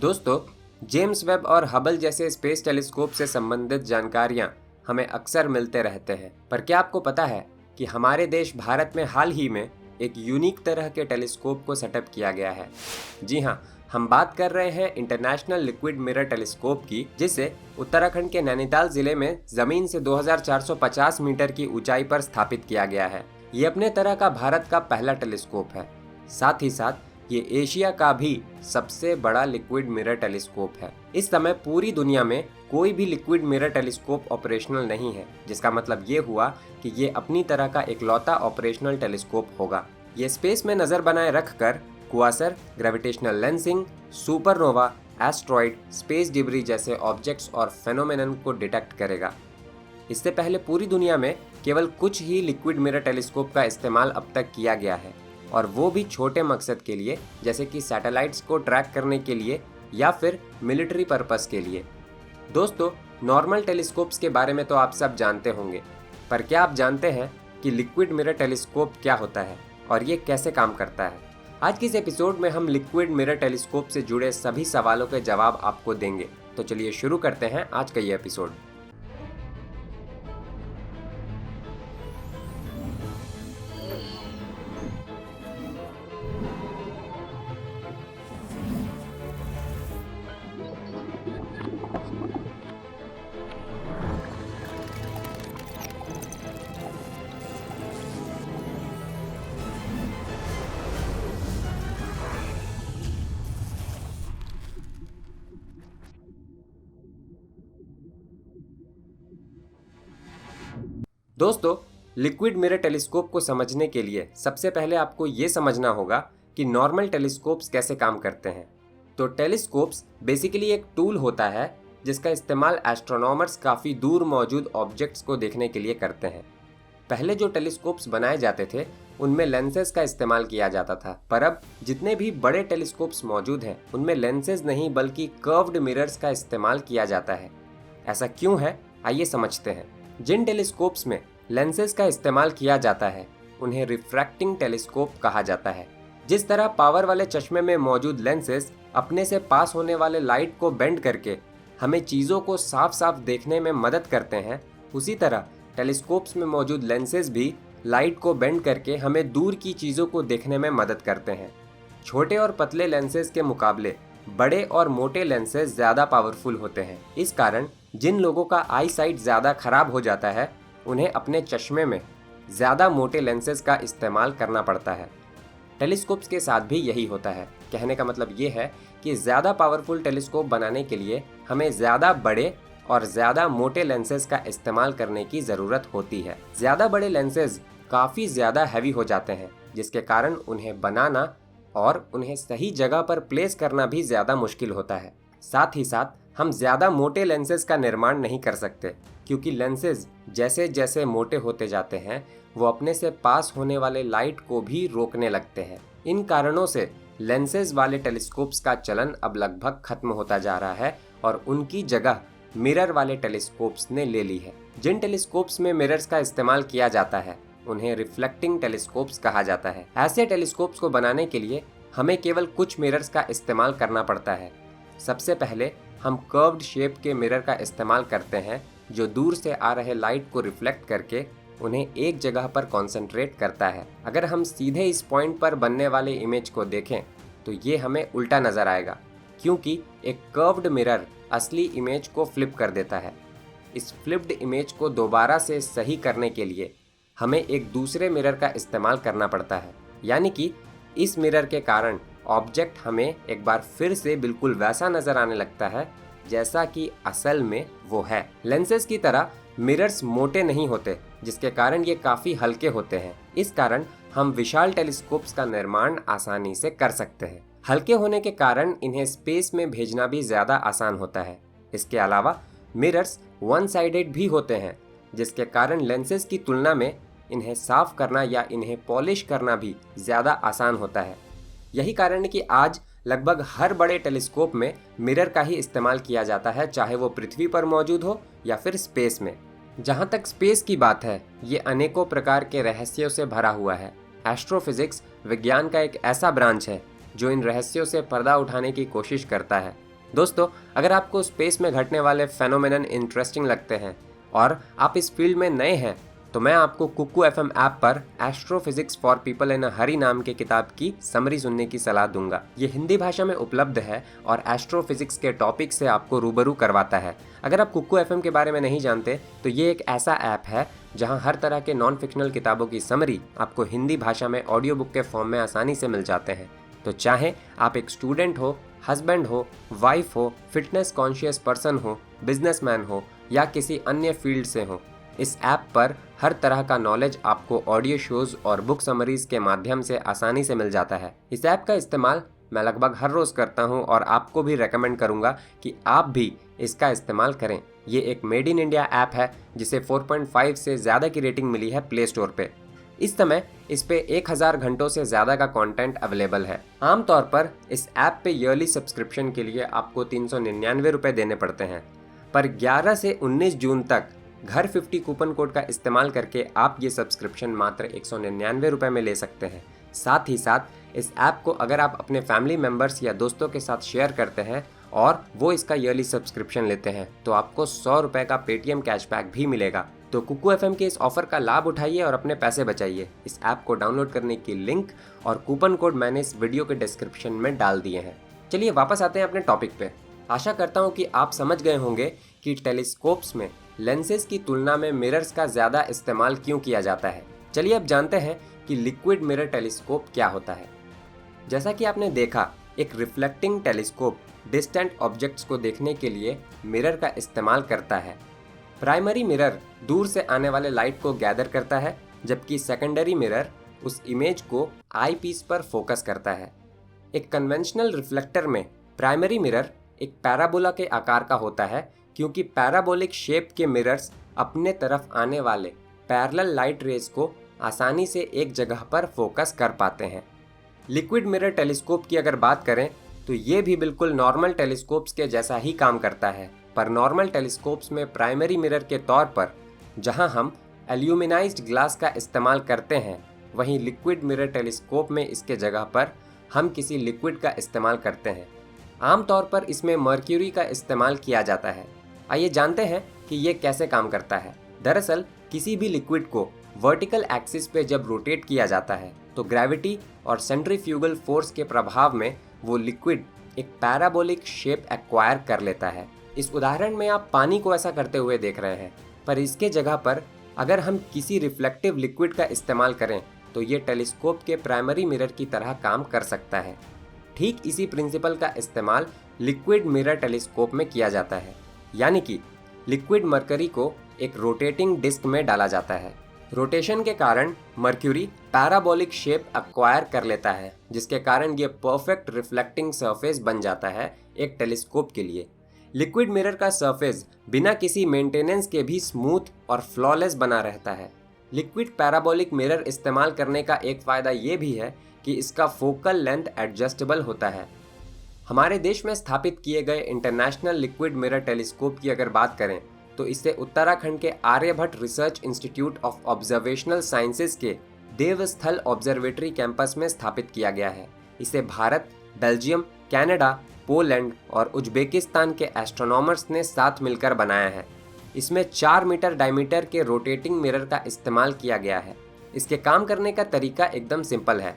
दोस्तों, James Webb और Hubble जैसे स्पेस टेलीस्कोप से संबंधित जानकारियां हमें अक्सर मिलते रहते हैं, पर क्या आपको पता है कि हमारे देश भारत में हाल ही में एक यूनिक तरह के टेलीस्कोप को सेटअप किया गया है। जी हाँ, हम बात कर रहे हैं इंटरनेशनल लिक्विड मिरर टेलीस्कोप की, जिसे उत्तराखंड के नैनीताल जिले में जमीन से 2450 मीटर की ऊंचाई पर स्थापित किया गया है। ये अपने तरह का भारत का पहला टेलीस्कोप है। साथ ही साथ ये एशिया का भी सबसे बड़ा लिक्विड मिरर टेलीस्कोप है। इस समय पूरी दुनिया में कोई भी लिक्विड मिरर टेलीस्कोप ऑपरेशनल नहीं है, जिसका मतलब ये हुआ कि ये अपनी तरह का इकलौता ऑपरेशनल टेलीस्कोप होगा। ये स्पेस में नजर बनाए रखकर Quasar, gravitational lensing, supernova, asteroid, space debris जैसे ऑब्जेक्ट्स और फेनोमेनन को डिटेक्ट करेगा। इससे पहले पूरी दुनिया में केवल कुछ ही लिक्विड मिरर टेलीस्कोप का इस्तेमाल अब तक किया गया है, और वो भी छोटे मकसद के लिए, जैसे कि सैटेलाइट्स को ट्रैक करने के लिए या फिर मिलिट्री पर्पस के लिए। दोस्तों, नॉर्मल टेलीस्कोप्स के बारे में तो आप सब जानते होंगे, पर क्या आप जानते हैं कि लिक्विड मिरर टेलीस्कोप क्या होता है और ये कैसे काम करता है? आज की इस एपिसोड में हम लिक्विड मिरर टेलीस्कोप से जुड़े सभी सवालों के जवाब आपको देंगे। तो चलिए शुरू करते हैं आज का ये एपिसोड। दोस्तों, लिक्विड मिरर टेलीस्कोप को समझने के लिए सबसे पहले आपको ये समझना होगा कि नॉर्मल टेलीस्कोप्स कैसे काम करते हैं। तो टेलीस्कोप्स बेसिकली एक टूल होता है जिसका इस्तेमाल एस्ट्रोनॉमर्स काफ़ी दूर मौजूद ऑब्जेक्ट्स को देखने के लिए करते हैं। पहले जो टेलीस्कोप्स बनाए जाते थे उनमें लेंसेज का इस्तेमाल किया जाता था, पर अब जितने भी बड़े टेलीस्कोप्स मौजूद हैं उनमें लेंसेज नहीं बल्कि कर्व्ड मिरर्स का इस्तेमाल किया जाता है। ऐसा क्यों है, आइए समझते हैं। जिन टेलीस्कोप्स में लेंसेज का इस्तेमाल किया जाता है उन्हें रिफ्रैक्टिंग टेलीस्कोप कहा जाता है। जिस तरह पावर वाले चश्मे में मौजूद लेंसेज अपने से पास होने वाले लाइट को बेंड करके हमें चीज़ों को साफ साफ देखने में मदद करते हैं, उसी तरह टेलीस्कोप्स में मौजूद लेंसेज भी लाइट को बेंड करके हमें दूर की चीज़ों को देखने में मदद करते हैं। छोटे और पतले लेंसेज के मुकाबले बड़े और मोटे लेंसेज ज़्यादा पावरफुल होते हैं। इस कारण जिन लोगों का आई साइट ज़्यादा खराब हो जाता है उन्हें अपने चश्मे में ज़्यादा मोटे लेंसेज का इस्तेमाल करना पड़ता है। टेलीस्कोप्स के साथ भी यही होता है। कहने का मतलब ये है कि ज़्यादा पावरफुल टेलीस्कोप बनाने के लिए हमें ज़्यादा बड़े और ज़्यादा मोटे लेंसेज का इस्तेमाल करने की ज़रूरत होती है। ज़्यादा बड़े लेंसेज काफ़ी ज़्यादा हैवी हो जाते हैं, जिसके कारण उन्हें बनाना और उन्हें सही जगह पर प्लेस करना भी ज़्यादा मुश्किल होता है। साथ ही साथ हम ज़्यादा मोटे लेंसेज का निर्माण नहीं कर सकते, क्योंकि लेंसेज जैसे जैसे मोटे होते जाते हैं वो अपने से पास होने वाले लाइट को भी रोकने लगते हैं। इन कारणों से लेंसेज वाले टेलीस्कोप्स का चलन अब लगभग खत्म होता जा रहा है और उनकी जगह मिरर वाले टेलीस्कोप्स ने ले ली है। जिन टेलीस्कोप्स में मिरर्स का इस्तेमाल किया जाता है उन्हें रिफ्लेक्टिंग टेलीस्कोप्स कहा जाता है। ऐसे टेलीस्कोप्स को बनाने के लिए हमें केवल कुछ मिरर्स का इस्तेमाल करना पड़ता है। सबसे पहले हम कर्व्ड शेप के मिरर का इस्तेमाल करते हैं जो दूर से आ रहे लाइट को रिफ्लेक्ट करके उन्हें एक जगह पर कॉन्सेंट्रेट करता है। अगर हम सीधे इस पॉइंट पर बनने वाले इमेज को देखें तो ये हमें उल्टा नज़र आएगा, क्योंकि एक कर्व्ड मिरर असली इमेज को फ्लिप कर देता है। इस फ्लिप्ड इमेज को दोबारा से सही करने के लिए हमें एक दूसरे मिरर का इस्तेमाल करना पड़ता है, यानी कि इस मिरर के कारण ऑब्जेक्ट हमें एक बार फिर से बिल्कुल वैसा नजर आने लगता है जैसा कि असल में वो है। लेंसेज की तरह मिरर्स मोटे नहीं होते, जिसके कारण ये काफ़ी हल्के होते हैं। इस कारण हम विशाल टेलीस्कोप्स का निर्माण आसानी से कर सकते हैं। हल्के होने के कारण इन्हें स्पेस में भेजना भी ज़्यादा आसान होता है। इसके अलावा मिरर्स वन साइडेड भी होते हैं, जिसके कारण लेंसेज की तुलना में इन्हें साफ करना या इन्हें पॉलिश करना भी ज़्यादा आसान होता है। यही कारण है कि आज लगभग हर बड़े टेलीस्कोप में मिरर का ही इस्तेमाल किया जाता है, चाहे वो पृथ्वी पर मौजूद हो या फिर स्पेस में। जहाँ तक स्पेस की बात है, ये अनेकों प्रकार के रहस्यों से भरा हुआ है। एस्ट्रोफिजिक्स विज्ञान का एक ऐसा ब्रांच है जो इन रहस्यों से पर्दा उठाने की कोशिश करता है। दोस्तों, अगर आपको स्पेस में घटने वाले फेनोमेनन इंटरेस्टिंग लगते हैं और आप इस फील्ड में नए हैं, तो मैं आपको कुकू एफएम ऐप पर एस्ट्रोफिजिक्स फॉर पीपल इन अ हरी नाम के किताब की समरी सुनने की सलाह दूंगा। ये हिंदी भाषा में उपलब्ध है और एस्ट्रोफिजिक्स के टॉपिक से आपको रूबरू करवाता है। अगर आप कुकू एफएम के बारे में नहीं जानते, तो ये एक ऐसा ऐप है जहां हर तरह के नॉन फिक्शनल किताबों की समरी आपको हिंदी भाषा में ऑडियो बुक के फॉर्म में आसानी से मिल जाते हैं। तो चाहे आप एक स्टूडेंट हो, हस्बैंड हो, वाइफ हो, फिटनेस कॉन्शियस पर्सन हो, बिजनेसमैन हो या किसी अन्य फील्ड से हो, इस ऐप पर हर तरह का नॉलेज आपको ऑडियो शोज और बुक समरीज के माध्यम से आसानी से मिल जाता है। इस ऐप का इस्तेमाल मैं लगभग हर रोज करता हूं और आपको भी रेकमेंड करूंगा कि आप भी इसका इस्तेमाल करें। ये एक मेड इन इंडिया ऐप है जिसे 4.5 से ज़्यादा की रेटिंग मिली है प्ले स्टोर पे। इस समय इस पे 1000 घंटों से ज़्यादा का कंटेंट अवेलेबल है। आमतौर पर इस ऐप पे ईयरली सब्सक्रिप्शन के लिए आपको 399 रुपये देने पड़ते हैं, पर 11 से 19 जून तक घर 50 कूपन कोड का इस्तेमाल करके आप ये सब्सक्रिप्शन मात्र 199 रुपये में ले सकते हैं। साथ ही साथ इस ऐप को अगर आप अपने फैमिली मेम्बर्स या दोस्तों के साथ शेयर करते हैं और वो इसका ईयरली सब्सक्रिप्शन लेते हैं, तो आपको 100 रुपये का पेटीएम कैशबैक भी मिलेगा। तो कुकू एफएम के इस ऑफर का लाभ उठाइए और अपने पैसे बचाइए। इस ऐप को डाउनलोड करने की लिंक और कूपन कोड मैंने इस वीडियो के डिस्क्रिप्शन में डाल दिए हैं। चलिए वापस आते हैं अपने टॉपिक पे। आशा करता हूँ कि आप समझ गए होंगे कि टेलीस्कोप्स में लेंसेज की तुलना में मिरर्स का ज़्यादा इस्तेमाल क्यों किया जाता है। चलिए अब जानते हैं कि लिक्विड मिरर टेलीस्कोप क्या होता है। जैसा कि आपने देखा, एक रिफ्लेक्टिंग टेलीस्कोप डिस्टेंट ऑब्जेक्ट्स को देखने के लिए मिरर का इस्तेमाल करता है। प्राइमरी मिरर दूर से आने वाले लाइट को गैदर करता है, जबकि सेकेंडरी मिरर उस इमेज को आई पीस पर फोकस करता है। एक कन्वेंशनल रिफ्लेक्टर में प्राइमरी मिरर एक पैराबोला के आकार का होता है, क्योंकि पैराबोलिक शेप के मिरर्स अपने तरफ आने वाले पैरेलल लाइट रेज को आसानी से एक जगह पर फोकस कर पाते हैं। लिक्विड मिरर टेलीस्कोप की अगर बात करें तो ये भी बिल्कुल नॉर्मल टेलीस्कोप्स के जैसा ही काम करता है, पर नॉर्मल टेलीस्कोप्स में प्राइमरी मिरर के तौर पर जहां हम एल्यूमिनाइज्ड ग्लास का इस्तेमाल करते हैं, वहीं लिक्विड मिरर टेलीस्कोप में इसके जगह पर हम किसी लिक्विड का इस्तेमाल करते हैं। आमतौर पर इसमें मर्क्यूरी का इस्तेमाल किया जाता है। आइए जानते हैं कि ये कैसे काम करता है। दरअसल किसी भी लिक्विड को वर्टिकल एक्सिस पे जब रोटेट किया जाता है, तो ग्रेविटी और सेंट्रीफ्यूगल फोर्स के प्रभाव में वो लिक्विड एक पैराबोलिक शेप एक्वायर कर लेता है। इस उदाहरण में आप पानी को ऐसा करते हुए देख रहे हैं, पर इसके जगह पर अगर हम किसी रिफ्लेक्टिव लिक्विड का इस्तेमाल करें तो ये टेलीस्कोप के प्राइमरी मिरर की तरह काम कर सकता है। ठीक इसी प्रिंसिपल का इस्तेमाल लिक्विड मिरर टेलीस्कोप में किया जाता है, यानी कि लिक्विड मरकरी को एक रोटेटिंग डिस्क में डाला जाता है। रोटेशन के कारण मर्क्यूरी पैराबोलिक शेप एक्वायर कर लेता है, जिसके कारण ये परफेक्ट रिफ्लेक्टिंग सरफेस बन जाता है एक टेलीस्कोप के लिए। लिक्विड मिरर का सरफेस बिना किसी मेंटेनेंस के भी स्मूथ और फ्लॉलेस बना रहता है। लिक्विड पैराबोलिक मिरर इस्तेमाल करने का एक फ़ायदा ये भी है कि इसका फोकल लेंथ एडजस्टेबल होता है। हमारे देश में स्थापित किए गए इंटरनेशनल लिक्विड मिरर टेलीस्कोप की अगर बात करें तो इसे उत्तराखंड के Aryabhatta research institute of observational sciences के देवस्थल ऑब्जर्वेटरी कैंपस में स्थापित किया गया है। इसे भारत, बेल्जियम, कनाडा, पोलैंड और उज्बेकिस्तान के एस्ट्रोनॉमर्स ने साथ मिलकर बनाया है। इसमें 4 मीटर डायमीटर के रोटेटिंग मिरर का इस्तेमाल किया गया है। इसके काम करने का तरीका एकदम सिंपल है।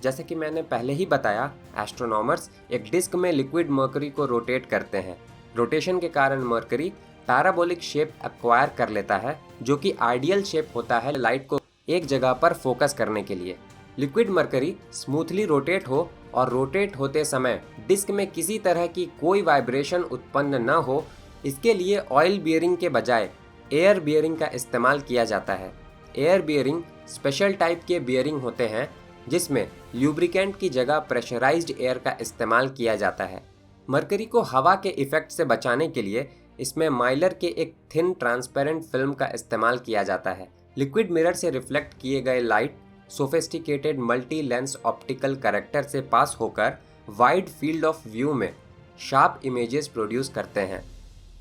जैसे कि मैंने पहले ही बताया, एस्ट्रोनॉमर्स एक डिस्क में लिक्विड मर्करी को रोटेट करते हैं। रोटेशन के कारण मर्करी पैराबोलिक शेप एक्वायर कर लेता है, जो कि आइडियल शेप होता है लाइट को एक जगह पर फोकस करने के लिए। लिक्विड मर्करी स्मूथली रोटेट हो और रोटेट होते समय डिस्क में किसी तरह की कोई वाइब्रेशन उत्पन्न न हो, इसके लिए ऑयल बियरिंग के बजाय एयर बियरिंग का इस्तेमाल किया जाता है। एयर बियरिंग स्पेशल टाइप के बियरिंग होते हैं जिसमें ल्यूब्रिकेंट की जगह प्रेशराइज्ड एयर का इस्तेमाल किया जाता है। मर्करी को हवा के इफेक्ट से बचाने के लिए इसमें माइलर के एक थिन ट्रांसपेरेंट फिल्म का इस्तेमाल किया जाता है। लिक्विड मिरर से रिफ्लेक्ट किए गए light sophisticated multi lens optical character से पास होकर वाइड फील्ड ऑफ व्यू में शार्प इमेजेस प्रोड्यूस करते हैं।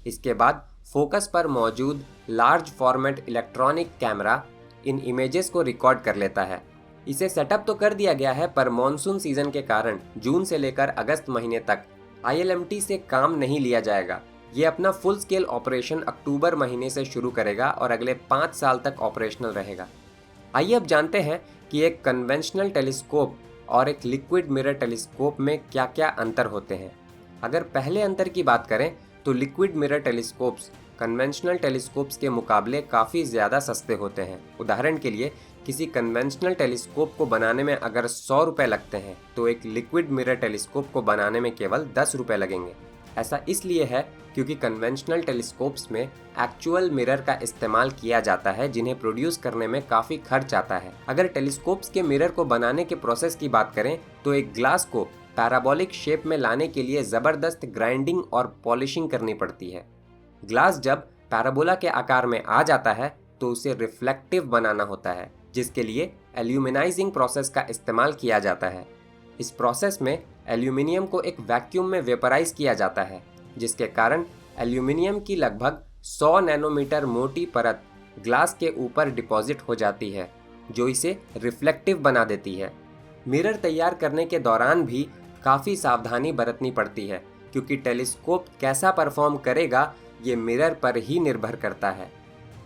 इसके बाद फोकस पर मौजूद लार्ज फॉर्मेट इलेक्ट्रॉनिक कैमरा इन इमेजेस को रिकॉर्ड कर लेता है। इसे सेटअप तो कर दिया गया है, पर मॉनसून सीजन के कारण जून से लेकर अगस्त महीने तक ILMT से काम नहीं लिया जाएगा। ये अपना फुल स्केल ऑपरेशन अक्टूबर महीने से शुरू करेगा और अगले 5 साल तक ऑपरेशनल रहेगा। आइए अब जानते हैं कि एक कन्वेंशनल टेलीस्कोप और एक लिक्विड मिरर टेलीस्कोप में क्या क्या अंतर होते हैं। अगर पहले अंतर की बात करें तो liquid mirror telescopes conventional telescopes के मुकाबले काफ़ी ज़्यादा सस्ते होते हैं। उदाहरण के लिए किसी कन्वेंशनल टेलीस्कोप को बनाने में अगर 100 रुपये लगते हैं तो एक लिक्विड मिरर टेलीस्कोप को बनाने में केवल 10 रुपये लगेंगे। ऐसा इसलिए है क्योंकि कन्वेंशनल टेलीस्कोप्स में एक्चुअल मिरर का इस्तेमाल किया जाता है, जिन्हें प्रोड्यूस करने में काफ़ी खर्च आता है। अगर टेलीस्कोप्स के मिरर को बनाने के प्रोसेस की बात करें तो एक ग्लास को पैराबोलिक शेप में लाने के लिए ज़बरदस्त ग्राइंडिंग और पॉलिशिंग करनी पड़ती है। ग्लास जब पैराबोला के आकार में आ जाता है तो उसे रिफ्लेक्टिव बनाना होता है, जिसके लिए एल्यूमिनाइजिंग प्रोसेस का इस्तेमाल किया जाता है। इस प्रोसेस में एल्यूमिनियम को एक वैक्यूम में वेपराइज किया जाता है, जिसके कारण एल्यूमिनियम की लगभग 100 नैनोमीटर मोटी परत ग्लास के ऊपर डिपॉजिट हो जाती है, जो इसे रिफ्लेक्टिव बना देती है। मिरर तैयार करने के दौरान भी काफ़ी सावधानी बरतनी पड़ती है, क्योंकि टेलीस्कोप कैसा परफॉर्म करेगा ये मिरर पर ही निर्भर करता है।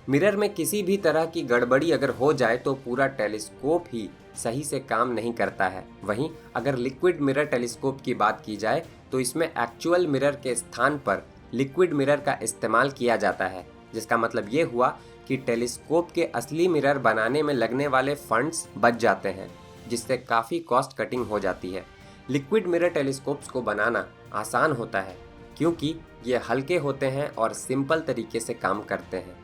मिरर में किसी भी तरह की गड़बड़ी अगर हो जाए तो पूरा टेलीस्कोप ही सही से काम नहीं करता है। वहीं अगर लिक्विड मिरर टेलीस्कोप की बात की जाए तो इसमें एक्चुअल मिरर के स्थान पर लिक्विड मिरर का इस्तेमाल किया जाता है, जिसका मतलब ये हुआ कि टेलीस्कोप के असली मिरर बनाने में लगने वाले फंड्स बच जाते हैं, जिससे काफ़ी कॉस्ट कटिंग हो जाती है। लिक्विड मिरर टेलीस्कोप्स को बनाना आसान होता है क्योंकि ये हल्के होते हैं और सिंपल तरीके से काम करते हैं।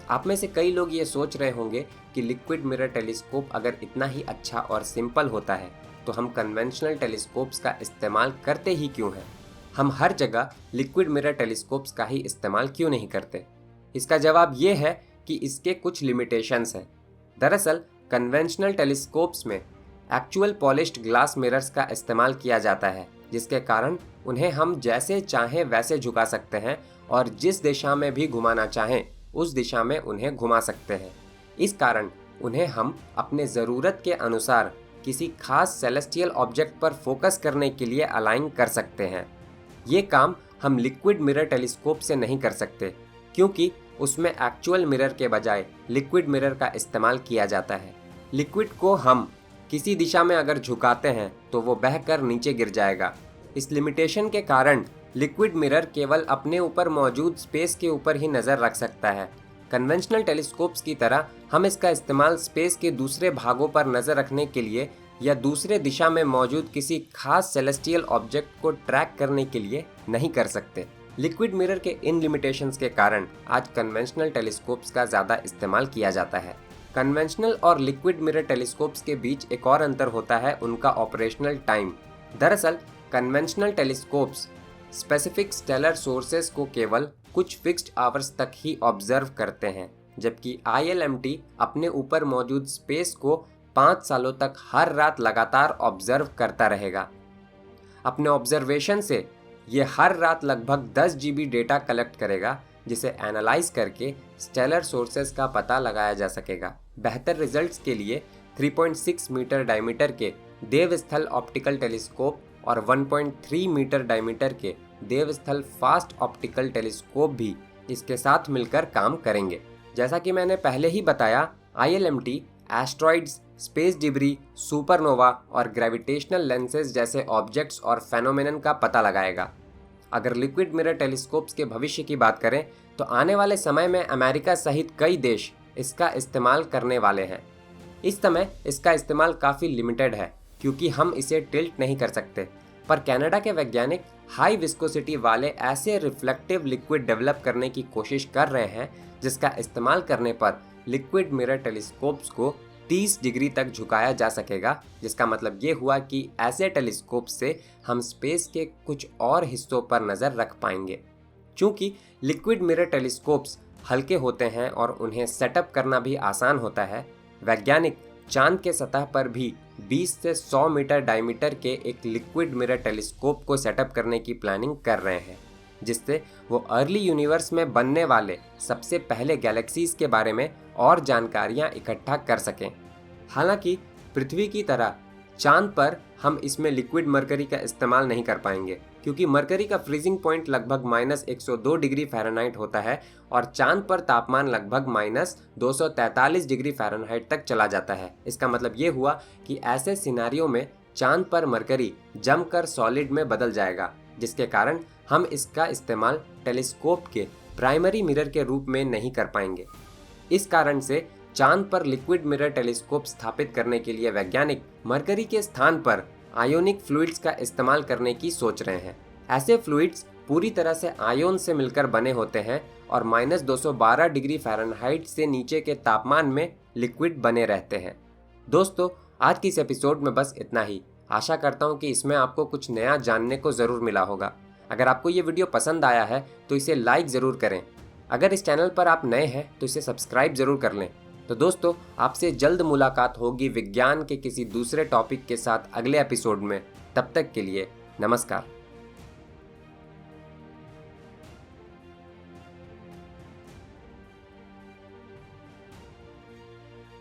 आप में से कई लोग ये सोच रहे होंगे कि लिक्विड मिरर टेलीस्कोप अगर इतना ही अच्छा और सिंपल होता है तो हम कन्वेंशनल टेलीस्कोप्स का इस्तेमाल करते ही क्यों हैं? हम हर जगह लिक्विड मिरर टेलीस्कोप्स का ही इस्तेमाल क्यों नहीं करते? इसका जवाब ये है कि इसके कुछ लिमिटेशंस हैं। दरअसल कन्वेंशनल टेलीस्कोप्स में एक्चुअल पॉलिश्ड ग्लास मिरर्स का इस्तेमाल किया जाता है, जिसके कारण उन्हें हम जैसे चाहें वैसे झुका सकते हैं और जिस दिशा में भी घुमाना चाहें उस दिशा में उन्हें घुमा सकते हैं। इस कारण उन्हें हम अपने ज़रूरत के अनुसार किसी खास सेलेस्टियल ऑब्जेक्ट पर फोकस करने के लिए अलाइन कर सकते हैं। ये काम हम लिक्विड मिरर टेलीस्कोप से नहीं कर सकते, क्योंकि उसमें एक्चुअल मिरर के बजाय लिक्विड मिरर का इस्तेमाल किया जाता है। लिक्विड को हम किसी दिशा में अगर झुकाते हैं तो वो बहकर नीचे गिर जाएगा। इस लिमिटेशन के कारण लिक्विड मिरर केवल अपने ऊपर मौजूद स्पेस के ऊपर ही नज़र रख सकता है। कन्वेंशनल टेलीस्कोप्स की तरह हम इसका इस्तेमाल स्पेस के दूसरे भागों पर नज़र रखने के लिए या दूसरे दिशा में मौजूद किसी खास सेलेस्टियल ऑब्जेक्ट को ट्रैक करने के लिए नहीं कर सकते। लिक्विड मिरर के इन लिमिटेशंस के कारण आज कन्वेंशनल टेलीस्कोप्स का ज़्यादा इस्तेमाल किया जाता है। कन्वेंशनल और लिक्विड मिरर टेलीस्कोप्स के बीच एक और अंतर होता है उनका ऑपरेशनल टाइम। दरअसल conventional telescopes specific stellar sources को केवल कुछ फिक्स्ड आवर्स तक ही ऑब्जर्व करते हैं, जबकि ILMT अपने ऊपर मौजूद स्पेस को 5 सालों तक हर रात लगातार ऑब्जर्व करता रहेगा। अपने ऑब्जर्वेशन से ये हर रात लगभग 10 GB डेटा कलेक्ट करेगा, जिसे एनालाइज करके स्टेलर सोर्सेस का पता लगाया जा सकेगा। बेहतर रिजल्ट्स के लिए 3.6 मीटर डायमीटर के देवस्थल ऑप्टिकल टेलीस्कोप और 1.3 मीटर डायमीटर के देवस्थल फास्ट ऑप्टिकल टेलीस्कोप भी इसके साथ मिलकर काम करेंगे। जैसा कि मैंने पहले ही बताया, ILMT asteroids, space debris, supernova और ग्रेविटेशनल लेंसेज जैसे ऑब्जेक्ट्स और फेनोमेनन का पता लगाएगा। अगर लिक्विड मिरर टेलीस्कोप्स के भविष्य की बात करें तो आने वाले समय में अमेरिका सहित कई देश इसका इस्तेमाल करने वाले हैं। इस समय इसका इस्तेमाल काफ़ी लिमिटेड है क्योंकि हम इसे टिल्ट नहीं कर सकते, पर कनाडा के वैज्ञानिक हाई विस्कोसिटी वाले ऐसे रिफ्लेक्टिव लिक्विड डेवलप करने की कोशिश कर रहे हैं जिसका इस्तेमाल करने पर लिक्विड मिरर टेलीस्कोप्स को 30 डिग्री तक झुकाया जा सकेगा, जिसका मतलब ये हुआ कि ऐसे टेलीस्कोप से हम स्पेस के कुछ और हिस्सों पर नज़र रख पाएंगे। चूँकि लिक्विड मिरर टेलीस्कोप्स हल्के होते हैं और उन्हें सेटअप करना भी आसान होता है, वैज्ञानिक चांद के सतह पर भी 20 से 100 मीटर डायमीटर के एक लिक्विड मिरर टेलीस्कोप को सेटअप करने की प्लानिंग कर रहे हैं, जिससे वो अर्ली यूनिवर्स में बनने वाले सबसे पहले गैलेक्सीज के बारे में और जानकारियां इकट्ठा कर सकें। हालांकि पृथ्वी की तरह चांद पर हम इसमें लिक्विड मरकरी का इस्तेमाल नहीं कर पाएंगे, क्योंकि मरकरी का फ्रीजिंग पॉइंट लगभग -102 डिग्री फ़ारेनहाइट होता है और चांद पर तापमान लगभग -243 डिग्री फ़ारेनहाइट तक चला जाता है। इसका मतलब ये हुआ कि ऐसे सिनेरियो में चांद पर मरकरी जमकर सॉलिड में बदल जाएगा, जिसके कारण हम इसका इस्तेमाल टेलीस्कोप के प्राइमरी मिरर के रूप में नहीं कर पाएंगे। इस कारण से चांद पर लिक्विड मिरर टेलीस्कोप स्थापित करने के लिए वैज्ञानिक मरकरी के स्थान पर आयोनिक फ्लूइड्स का इस्तेमाल करने की सोच रहे हैं। ऐसे फ्लूइड्स पूरी तरह से आयोन से मिलकर बने होते हैं और -212 डिग्री फ़ारेनहाइट से नीचे के तापमान में लिक्विड बने रहते हैं। दोस्तों, आज की इस एपिसोड में बस इतना ही। आशा करता हूँ कि इसमें आपको कुछ नया जानने को ज़रूर मिला होगा। अगर आपको ये वीडियो पसंद आया है तो इसे लाइक ज़रूर करें। अगर इस चैनल पर आप नए हैं तो इसे सब्सक्राइब ज़रूर कर लें। तो दोस्तों, आपसे जल्द मुलाकात होगी विज्ञान के किसी दूसरे टॉपिक के साथ अगले एपिसोड में। तब तक के लिए नमस्कार।